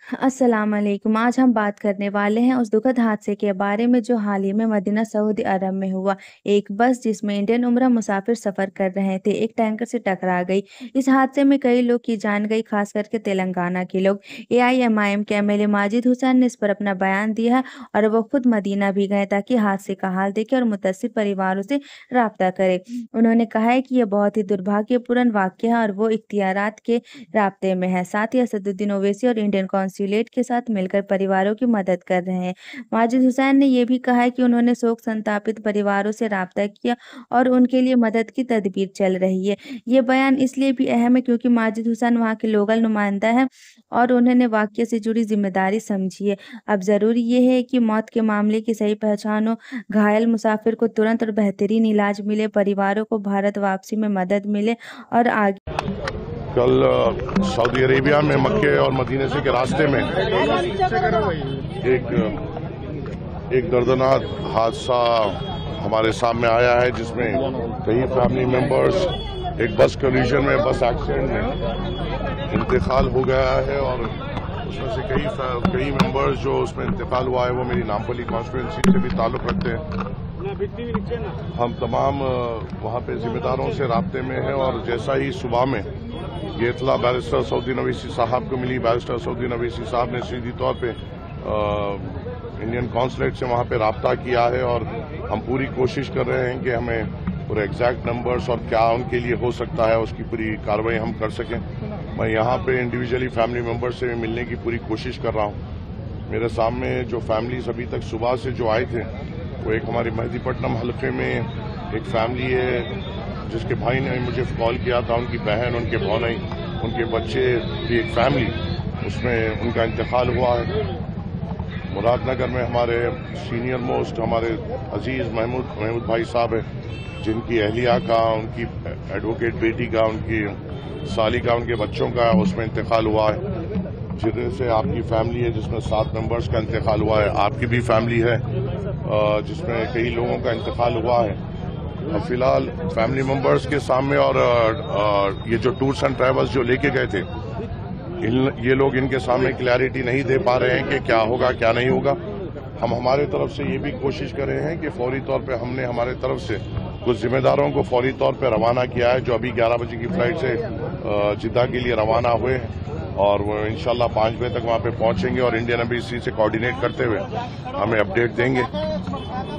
अस्सलाम वालेकुम। आज हम बात करने वाले हैं उस दुखद हादसे के बारे में जो हाल ही में मदीना सऊदी अरब में हुआ। एक बस जिसमें इंडियन उम्रा मुसाफिर सफ़र कर रहे थे, एक टैंकर से टकरा गई। इस हादसे में कई लोग की जान गई, खास करके तेलंगाना के लोग। एआईएमआईएम के एमएलए माजिद हुसैन ने इस पर अपना बयान दिया है और वो खुद मदीना भी गए ताकि हादसे का हाल देखें और मुतासिर परिवारों से राब्ता करें। उन्होंने कहा है कि यह बहुत ही दुर्भाग्यपूर्ण वाक़या है और वो इख्तियारात के राब्ते में है। साथ ही असदुद्दीन ओवैसी और इंडियन कॉन्सुलेट के साथ मिलकर परिवारों की मदद कर रहे हैं। माजिद हुसैन ने ये भी कहा है कि उन्होंने शोक संतापित परिवारों से राब्ता किया और उनके लिए मदद की तदबीर चल रही है। ये बयान इसलिए भी अहम है क्योंकि माजिद हुसैन वहाँ के लोकल नुमाइंदा है और उन्होंने वाक़ये से जुड़ी जिम्मेदारी समझी है। अब ज़रूरी ये है कि मौत के मामले की सही पहचान हो, घायल मुसाफिर को तुरंत और बेहतरीन इलाज मिले, परिवारों को भारत वापसी में मदद मिले और आगे। कल सऊदी अरेबिया में मक्के और मदीने से के रास्ते में एक दर्दनाक हादसा हमारे सामने आया है, जिसमें कई फैमिली मेंबर्स एक बस कोलिजन में, बस एक्सीडेंट में इंतकाल हो गया है और उसमें से कई मेंबर्स जो उसमें इंतकाल हुआ है वो मेरी नामपली कॉन्स्टिट्यूंसी से भी ताल्लुक़ रखते हैं। हम तमाम वहाँ पे जिम्मेदारों से राब्ते में हैं और जैसा ही सुबह में ये इतला बैरिस्टर सऊदीन ओवैसी साहब को मिली, बैरिस्टर सऊदीन ओवैसी साहब ने सीधी तौर पे इंडियन कॉन्सुलेट से वहाँ पे राब्ता किया है और हम पूरी कोशिश कर रहे हैं कि हमें पूरे एग्जैक्ट नंबर्स और क्या उनके लिए हो सकता है उसकी पूरी कार्रवाई हम कर सकें। मैं यहाँ पे इंडिविजुअली फैमिली मेंबर से मिलने की पूरी कोशिश कर रहा हूँ। मेरे सामने जो फैमिलीज अभी तक सुबह से जो आए थे वो एक हमारी मेहदीपट्टनम हल्के में एक फैमिली है जिसके भाई ने मुझे कॉल किया था, उनकी बहन, उनके भौनाई, उनके बच्चे की एक फैमिली, उसमें उनका इंतकाल हुआ है। मुरादनगर में हमारे सीनियर मोस्ट हमारे अजीज़ महमूद भाई साहब हैं, जिनकी अहलिया का, उनकी एडवोकेट बेटी का, उनकी साली का, उनके बच्चों का उसमें इंतकाल हुआ है। जितने से आपकी फैमिली है जिसमें 7 मेंबर्स का इंतकाल हुआ है, आपकी भी फैमिली है जिसमें कई लोगों का इंतकाल हुआ है। फिलहाल फैमिली मेंबर्स के सामने और ये जो टूर्स एंड ट्रैवल्स जो लेके गए थे, ये लोग इनके सामने क्लैरिटी नहीं दे पा रहे हैं कि क्या होगा क्या नहीं होगा। हम हमारे तरफ से ये भी कोशिश कर रहे हैं कि फौरी तौर पे हमने हमारे तरफ से कुछ जिम्मेदारों को फौरी तौर पे रवाना किया है, जो अभी 11 बजे की फ्लाइट से जिद्दा के लिए रवाना हुए हैं और वो इंशाल्लाह 5 बजे तक वहाँ पे पहुंचेंगे और इंडियन एम्बेसी से कोऑर्डिनेट करते हुए हमें अपडेट देंगे।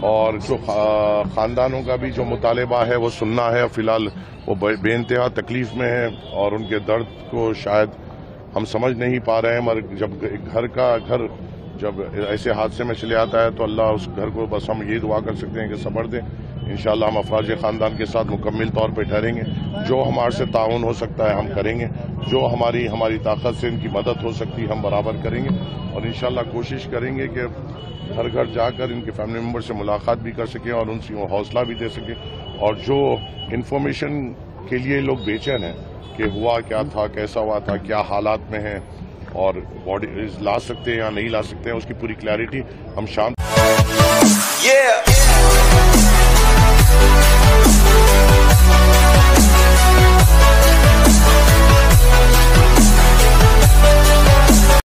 और जो खानदानों का भी जो मुतालबा है वो सुनना है। फिलहाल वो बेइंतहा तकलीफ में है और उनके दर्द को शायद हम समझ नहीं पा रहे हैं, मगर जब घर जब ऐसे हादसे में चले आता है तो अल्लाह उस घर को बस हम ये दुआ कर सकते हैं कि सब्र दें। इंशाल्लाह हम अफराज खानदान के साथ मुकम्मल तौर पे ठहरेंगे, जो हमारे से ताउन हो सकता है हम करेंगे, जो हमारी ताकत से इनकी मदद हो सकती है हम बराबर करेंगे और इंशाल्लाह कोशिश करेंगे कि घर घर जाकर इनके फैमिली मेंबर से मुलाकात भी कर सकें और उनसे हौसला भी दे सकें। और जो इन्फॉर्मेशन के लिए लोग बेचैन हैं कि हुआ क्या था, कैसा हुआ था, क्या हालात में हैं और बॉडी ला सकते हैं या नहीं ला सकते हैं, उसकी पूरी क्लैरिटी हम शाम